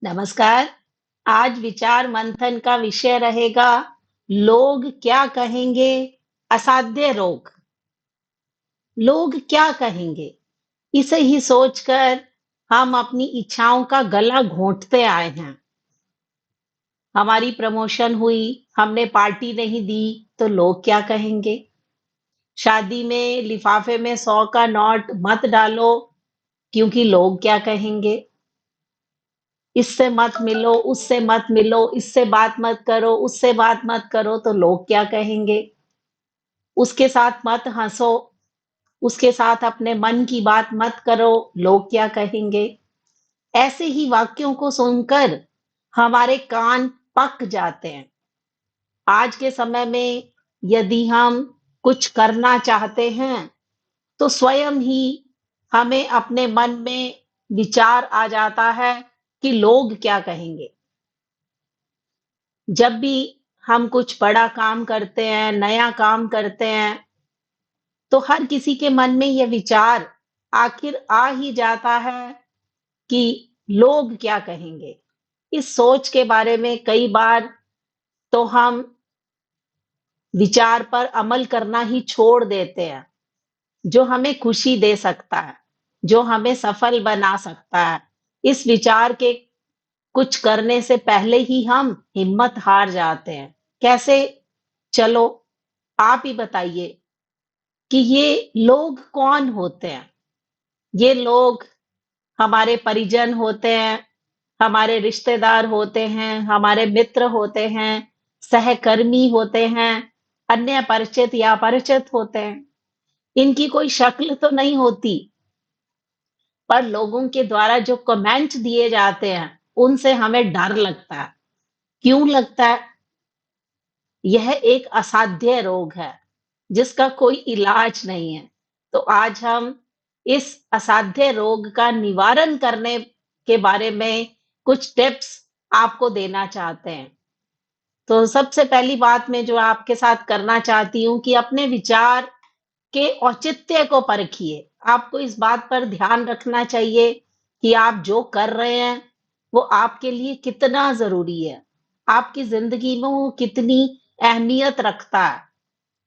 नमस्कार। आज विचार मंथन का विषय रहेगा लोग क्या कहेंगे। असाध्य रोग। लोग क्या कहेंगे, इसे ही सोचकर हम अपनी इच्छाओं का गला घोंटते आए हैं। हमारी प्रमोशन हुई, हमने पार्टी नहीं दी तो लोग क्या कहेंगे। शादी में लिफाफे में 100 का नोट मत डालो, क्योंकि लोग क्या कहेंगे। इससे मत मिलो, उससे मत मिलो, इससे बात मत करो, उससे बात मत करो तो लोग क्या कहेंगे। उसके साथ मत हंसो, उसके साथ अपने मन की बात मत करो, लोग क्या कहेंगे। ऐसे ही वाक्यों को सुनकर हमारे कान पक जाते हैं। आज के समय में यदि हम कुछ करना चाहते हैं तो स्वयं ही हमें अपने मन में विचार आ जाता है कि लोग क्या कहेंगे। जब भी हम कुछ बड़ा काम करते हैं, नया काम करते हैं, तो हर किसी के मन में ये विचार आखिर आ ही जाता है कि लोग क्या कहेंगे। इस सोच के बारे में कई बार तो हम विचार पर अमल करना ही छोड़ देते हैं, जो हमें खुशी दे सकता है, जो हमें सफल बना सकता है। इस विचार के कुछ करने से पहले ही हम हिम्मत हार जाते हैं। कैसे? चलो आप ही बताइए कि ये लोग कौन होते हैं? ये लोग हमारे परिजन होते हैं, हमारे रिश्तेदार होते हैं, हमारे मित्र होते हैं, सहकर्मी होते हैं, अन्य परिचित या अपरिचित होते हैं। इनकी कोई शक्ल तो नहीं होती, पर लोगों के द्वारा जो कमेंट्स दिए जाते हैं, उनसे हमें डर लगता है। क्यों लगता है? यह एक असाध्य रोग है, जिसका कोई इलाज नहीं है। तो आज हम इस असाध्य रोग का निवारण करने के बारे में कुछ टिप्स आपको देना चाहते हैं। तो सबसे पहली बात मैं जो आपके साथ करना चाहती हूँ कि अपने विचार के औचित्य को परखिए। आपको इस बात पर ध्यान रखना चाहिए कि आप जो कर रहे हैं, वो आपके लिए कितना ज़रूरी है। आपकी ज़िंदगी में वो कितनी अहमियत रखता है।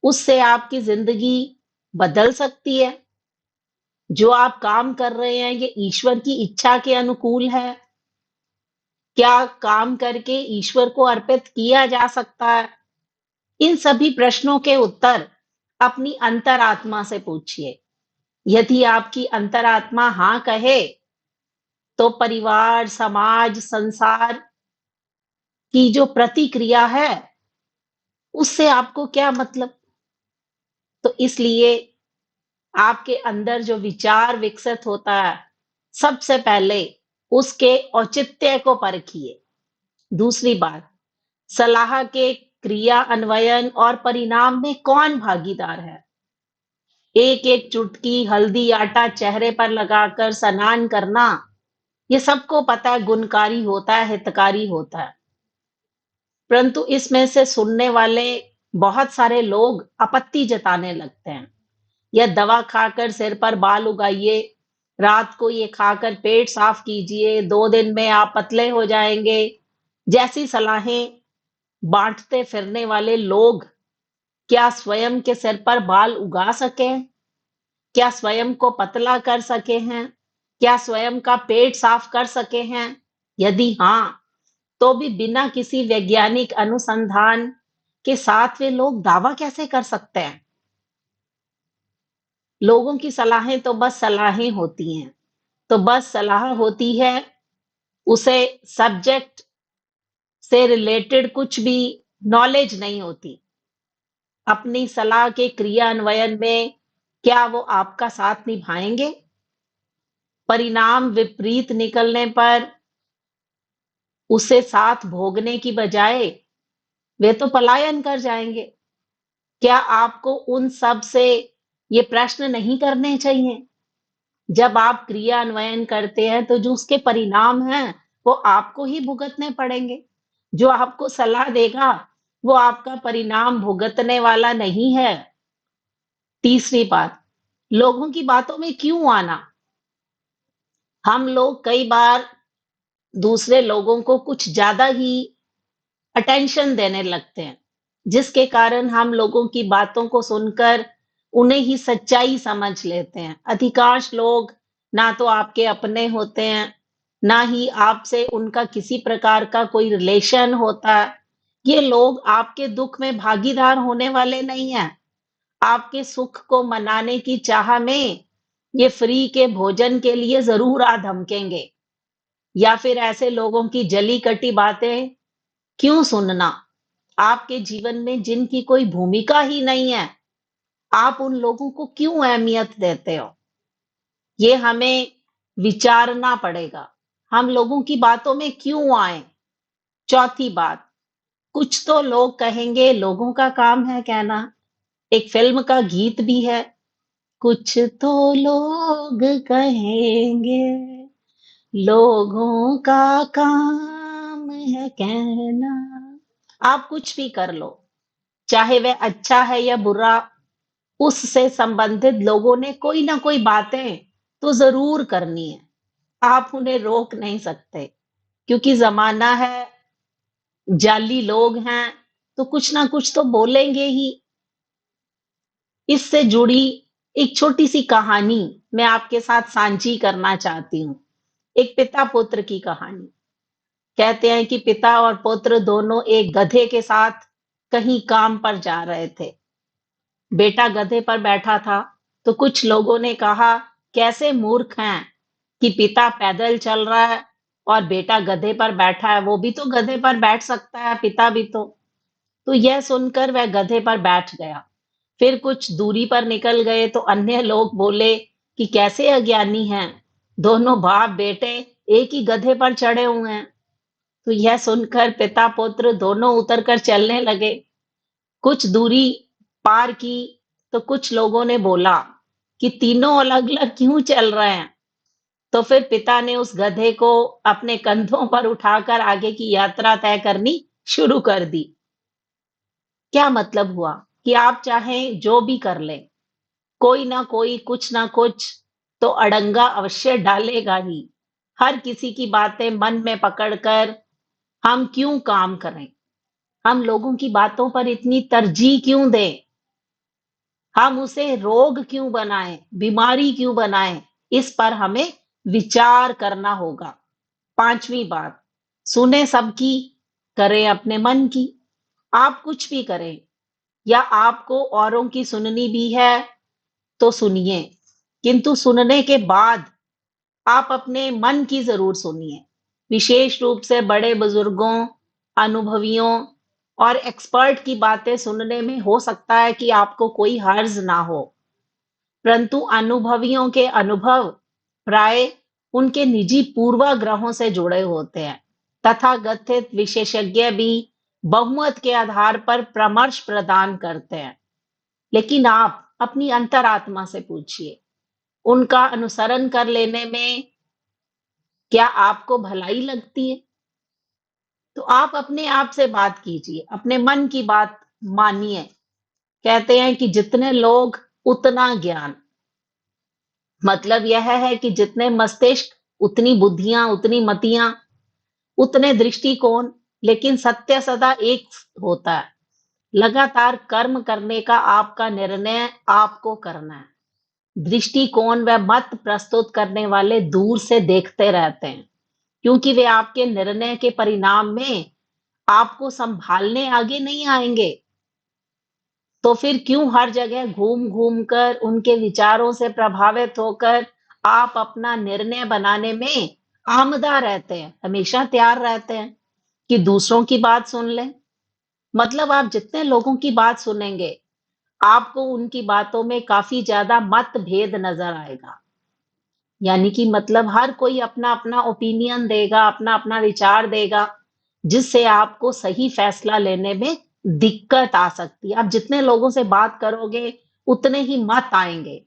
उससे आपकी ज़िंदगी बदल सकती है। जो आप काम कर रहे हैं, ये ईश्वर की इच्छा के अनुकूल है? क्या काम करके ईश्वर को अर्पित किया जा सकता है? इन सभी प्रश्नों के उत्तर अपनी अंतरात्मा से पूछिए। यदि आपकी अंतरात्मा हाँ कहे, तो परिवार, समाज, संसार की जो प्रतिक्रिया है, उससे आपको क्या मतलब? तो इसलिए आपके अंदर जो विचार विकसित होता है, सबसे पहले उसके औचित्य को परखिए। दूसरी बात, सलाह के क्रिया अन्वयन और परिणाम में कौन भागीदार है? एक-एक चुटकी हल्दी आटा चेहरे पर लगाकर स्नान करना, ये सबको पता है गुणकारी होता है, हितकारी होता है। परंतु इसमें से सुनने वाले बहुत सारे लोग आपत्ति जताने लगते हैं। या दवा खाकर सिर पर बाल उगाइए, रात को ये खाकर पेट साफ कीजिए, 2 दिन में आप पतले हो जाएँगे, जैसी सलाहें बाँटते फिरने वाले लोग क्या स्वयं के सिर पर बाल उगा सके हैं? क्या स्वयं को पतला कर सके हैं? क्या स्वयं का पेट साफ कर सके हैं? यदि हाँ, तो भी बिना किसी वैज्ञानिक अनुसंधान के साथ वे लोग दावा कैसे कर सकते हैं? लोगों की सलाहें तो बस सलाहें होती हैं। तो बस सलाह होती है, उसे सब्जेक्ट से रिलेटेड कुछ भी नॉलेज नहीं होती। अपनी सलाह के क्रियान्वयन में क्या वो आपका साथ निभाएँगे? परिणाम विपरीत निकलने पर उसे साथ भोगने की बजाय वे तो पलायन कर जाएँगे। क्या आपको उन सब से ये प्रश्न नहीं करने चाहिए? जब आप क्रियान्वयन करते हैं तो जो उसके परिणाम हैं, वो आपको ही भुगतने पड़ेंगे। जो आपको सलाह देगा, वो आपका परिणाम भुगतने वाला नहीं है। तीसरी बात, लोगों की बातों में क्यों आना? हम लोग कई बार दूसरे लोगों को कुछ ज़्यादा ही अटेंशन देने लगते हैं, जिसके कारण हम लोगों की बातों को सुनकर उन्हें ही सच्चाई समझ लेते हैं। अधिकांश लोग ना तो आपके अपने होते हैं, ना ही आपसे उनका किसी प्रकार का कोई रिलेशन होता है। ये लोग आपके दुःख में भागीदार होने वाले नहीं हैं। आपके सुख को मनाने की चाह में ये फ्री के भोजन के लिए ज़रूर आ धमकेंगे, या फिर ऐसे लोगों की जली-कटी बातें क्यों सुनना? आपके जीवन में जिनकी कोई भूमिका ही नहीं है, आप उन लोगों को क्यों अहमियत देते हो? ये हमें विचारना पड़ेगा। हम लोगों की बातों में क्यों आएँ? चौथी बात, कुछ तो लोग कहेंगे, लोगों का काम है कहना। एक फ़िल्म का गीत भी है, कुछ तो लोग कहेंगे, लोगों का काम है कहना। आप कुछ भी कर लो, चाहे वह अच्छा है या बुरा, उससे संबंधित लोगों ने कोई ना कोई बातें तो ज़रूर करनी है। आप उन्हें रोक नहीं सकते, क्योंकि ज़माना है, जाली लोग हैं, तो कुछ ना कुछ तो बोलेंगे ही। इससे जुड़ी एक छोटी-सी कहानी मैं आपके साथ साझी करना चाहती हूँ। एक पिता-पुत्र की कहानी। कहते हैं कि पिता और पुत्र दोनों एक गधे के साथ कहीं काम पर जा रहे थे। बेटा गधे पर बैठा था, तो कुछ लोगों ने कहा, कैसे मूर्ख हैं कि पिता पैदल चल रहा है और बेटा गधे पर बैठा है, वो भी तो गधे पर बैठ सकता है, पिता भी तो। तो यह सुनकर वह गधे पर बैठ गया। फिर कुछ दूरी पर निकल गए तो अन्य लोग बोले कि कैसे अज्ञानी हैं, दोनों बाप बेटे एक ही गधे पर चढ़े हुए हैं। तो यह सुनकर पिता पुत्र दोनों उतरकर चलने लगे। कुछ दूरी पार की तो कुछ लोगों ने बोला कि तीनों अलग-अलग क्यों चल रहे हैं? तो फिर पिता ने उस गधे को अपने कंधों पर उठाकर आगे की यात्रा तय करनी शुरू कर दी। क्या मतलब हुआ कि आप चाहें जो भी कर लें, कोई ना कोई कुछ ना कुछ तो अड़ंगा अवश्य डालेगा ही। हर किसी की बातें मन में पकड़कर हम क्यों काम करें? हम लोगों की बातों पर इतनी तरजीह क्यों दें? हम उसे रोग क्यों बनाएं, बीमारी क्यों बनाएं? इस पर हमें विचार करना होगा। पांचवी बात, सुने सबकी, करें अपने मन की। आप कुछ भी करें, या आपको औरों की सुननी भी है तो सुनिए, किंतु सुनने के बाद आप अपने मन की जरूर सुनिए। विशेष रूप से बड़े बुजुर्गों, अनुभवियों और एक्सपर्ट की बातें सुनने में हो सकता है कि आपको कोई हर्ज ना हो, परंतु अनुभवियों के अनुभव प्राय उनके निजी पूर्वाग्रहों से जुड़े होते हैं। तथाकथित विशेषज्ञ भी बहुमत के आधार पर परामर्श प्रदान करते हैं, लेकिन आप अपनी अंतरात्मा से पूछिए, उनका अनुसरण कर लेने में क्या आपको भलाई लगती है? तो आप अपने आप से बात कीजिए, अपने मन की बात मानिए। कहते हैं कि जितने लोग उतना ज्ञान। मतलब यह है कि जितने मस्तिष्क उतनी बुद्धियां, उतनी मतियां, उतने दृष्टिकोण, लेकिन सत्य सदा एक होता है। लगातार कर्म करने का आपका निर्णय आपको करना है। दृष्टिकोण व मत प्रस्तुत करने वाले दूर से देखते रहते हैं, क्योंकि वे आपके निर्णय के परिणाम में आपको संभालने आगे नहीं आएंगे। तो फिर क्यों हर जगह घूम-घूम कर उनके विचारों से प्रभावित होकर आप अपना निर्णय बनाने में आमदा रहते हैं, हमेशा तैयार रहते हैं कि दूसरों की बात सुन लें। मतलब आप जितने लोगों की बात सुनेंगे, आपको उनकी बातों में काफ़ी ज़्यादा मतभेद नज़र आएगा। यानी कि मतलब हर कोई अपना-अपना ओपिनियन देगा, अपना-अपना विचार देगा, जिससे आपको सही फैसला लेने में दिक्कत आ सकती है। आप जितने लोगों से बात करोगे, उतने ही मत आएँगे।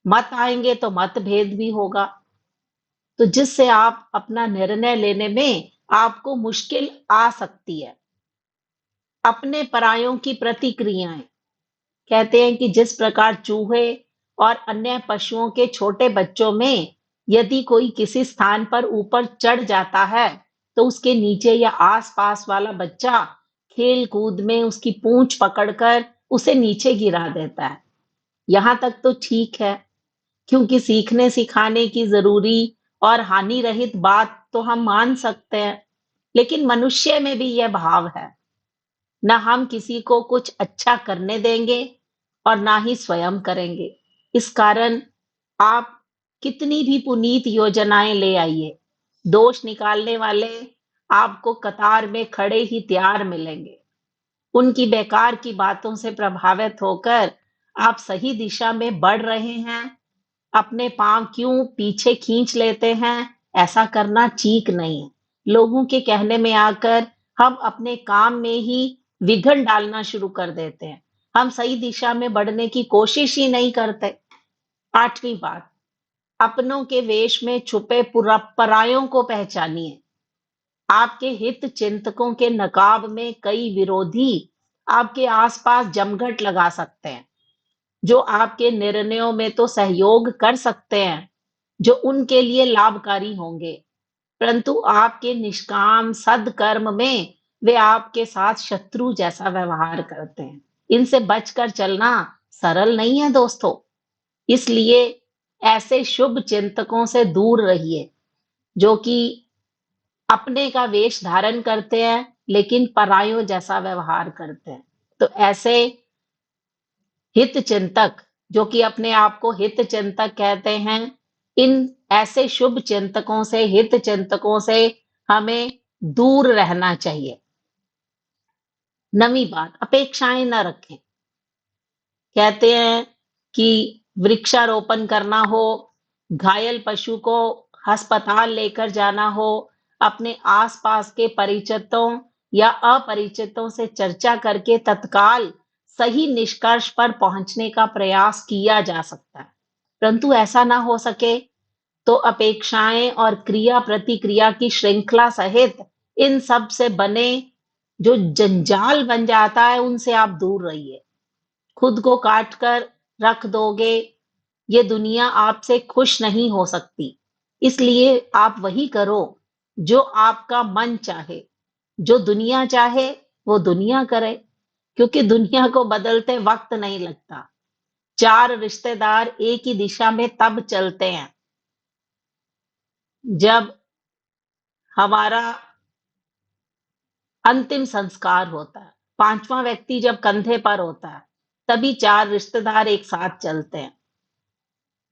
मत आएँगे तो मतभेद भी होगा, तो जिससे आप अपना निर्णय लेने में आपको मुश्किल आ सकती है। अपने परायों की प्रतिक्रियाएँ। कहते हैं कि जिस प्रकार चूहे और अन्य पशुओं के छोटे बच्चों में यदि कोई किसी स्थान पर ऊपर चढ़ जाता है तो उसके नीचे या आस-पास वाला बच्चा खेल-कूद में उसकी पूँछ पकड़कर उसे नीचे गिरा देता है। यहाँ तक तो ठीक है, क्योंकि सीखने-सिखाने की ज़रूरी और हानि रहित बात तो हम मान सकते हैं। लेकिन मनुष्य में भी यह भाव है, ना हम किसी को कुछ अच्छा करने देंगे और ना ही स्वयं करेंगे। इस कारण आप कितनी भी पुनीत योजनाएं ले आइए, दोष निकालने वाले आपको कतार में खड़े ही तैयार मिलेंगे। उनकी बेकार की बातों से प्रभावित होकर आप सही दिशा में बढ़ रहे हैं, अपने पाँव क्यों पीछे खींच लेते हैं, ऐसा करना ठीक नहीं है। लोगों के कहने में आकर हम अपने काम में ही विघन डालना शुरू कर देते हैं। हम सही दिशा में बढ़ने की कोशिश ही नहीं करते। 8वीं बात, अपनों के वेश में छुपे परायों को पहचानिए। आपके हित चिंतकों के नकाब में कई विरोधी आपके आसपास जमघट लगा सकते हैं, जो आपके निर्णयों में तो सहयोग कर सकते हैं, जो उनके लिए लाभकारी होंगे, परंतु आपके निष्काम सद्कर्म में वे आपके साथ शत्रु जैसा व्यवहार करते हैं। इनसे बचकर चलना सरल नहीं है दोस्तों। इसलिए ऐसे शुभ चिंतकों से दूर रहिए, जो कि अपने का वेश धारण करते हैं, लेकिन परायों जैसा व्यवहार करते हैं। तो ऐसे हित चिंतक, जो कि अपने आप को हित चिंतक कहते हैं, इन ऐसे शुभ चिंतकों से, हित चिंतकों से हमें दूर रहना चाहिए। 9वीं बात, अपेक्षाएं न रखें। कहते हैं कि वृक्षारोपण करना हो, घायल पशु को अस्पताल लेकर जाना हो, अपने आसपास के परिचितों या अपरिचितों से चर्चा करके तत्काल सही निष्कर्ष पर पहुंचने का प्रयास किया जा सकता है। परंतु ऐसा ना हो सके तो अपेक्षाएं और क्रिया प्रतिक्रिया की श्रृंखला सहित इन सब से बने जो जंजाल बन जाता है, उनसे आप दूर रहिए। खुद को काट कर रख दोगे, ये दुनिया आपसे खुश नहीं हो सकती। इसलिए आप वही करो जो आपका मन चाहे। जो दुनिया चाहे वो दुनिया करे, क्योंकि दुनिया को बदलते वक्त नहीं लगता। 4 रिश्तेदार एक ही दिशा में तब चलते हैं जब हमारा अंतिम संस्कार होता है। 5वां व्यक्ति जब कंधे पर होता है, तभी 4 रिश्तेदार एक साथ चलते हैं।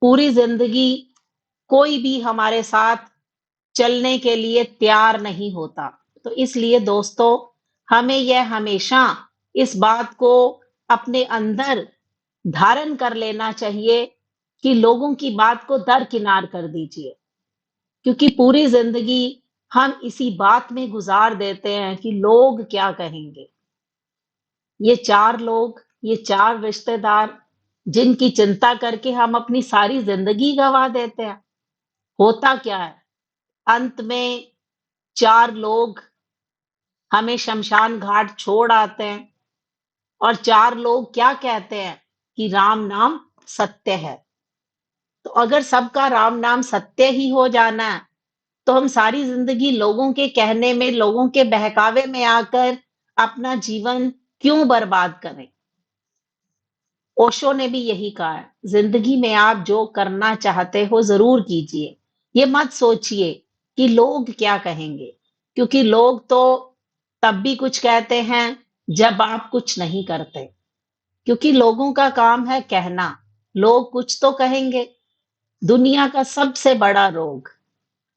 पूरी जिंदगी कोई भी हमारे साथ चलने के लिए तैयार नहीं होता। तो इसलिए दोस्तों, हमें यह हमेशा इस बात को अपने अंदर धारण कर लेना चाहिए कि लोगों की बात को दरकिनार कर दीजिए, क्योंकि पूरी जिंदगी हम इसी बात में गुजार देते हैं कि लोग क्या कहेंगे। ये 4 लोग, ये 4 रिश्तेदार, जिनकी चिंता करके हम अपनी सारी जिंदगी गंवा देते हैं। होता क्या है? अंत में 4 लोग हमें शमशान घाट छोड़ आते हैं और 4 लोग क्या कहते हैं कि राम नाम सत्य है। तो अगर सबका राम नाम सत्य ही हो जाना है, तो हम सारी जिंदगी लोगों के कहने में, लोगों के बहकावे में आकर अपना जीवन क्यों बर्बाद करें? ओशो ने भी यही कहा है, जिंदगी में आप जो करना चाहते हो जरूर कीजिए। ये मत सोचिए कि लोग क्या कहेंगे, क्योंकि लोग तो तब भी कुछ कहते हैं जब आप कुछ नहीं करते। क्योंकि लोगों का काम है कहना, लोग कुछ तो कहेंगे। दुनिया का सबसे बड़ा रोग,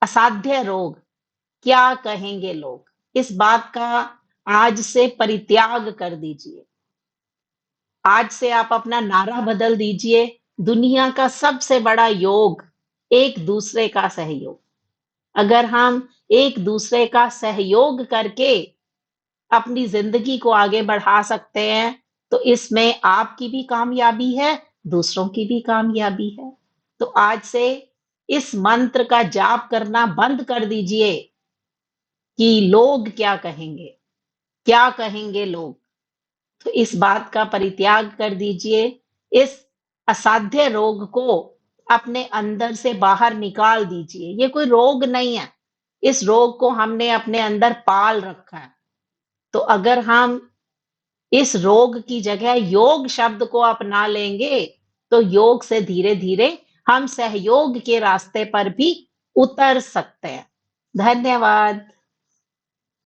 असाध्य रोग, क्या कहेंगे लोग, इस बात का आज से परित्याग कर दीजिए। आज से आप अपना नारा बदल दीजिए, दुनिया का सबसे बड़ा योग एक दूसरे का सहयोग। अगर हम एक दूसरे का सहयोग करके अपनी जिंदगी को आगे बढ़ा सकते हैं, तो इसमें आपकी भी कामयाबी है, दूसरों की भी कामयाबी है। तो आज से इस मंत्र का जाप करना बंद कर दीजिए कि लोग क्या कहेंगे, क्या कहेंगे लोग। तो इस बात का परित्याग कर दीजिए। इस असाध्य रोग को अपने अंदर से बाहर निकाल दीजिए। ये कोई रोग नहीं है, इस रोग को हमने अपने अंदर पाल रखा है। तो अगर हम इस रोग की जगह योग शब्द को अपना लेंगे, तो योग से धीरे-धीरे हम सहयोग के रास्ते पर भी उतर सकते हैं। धन्यवाद।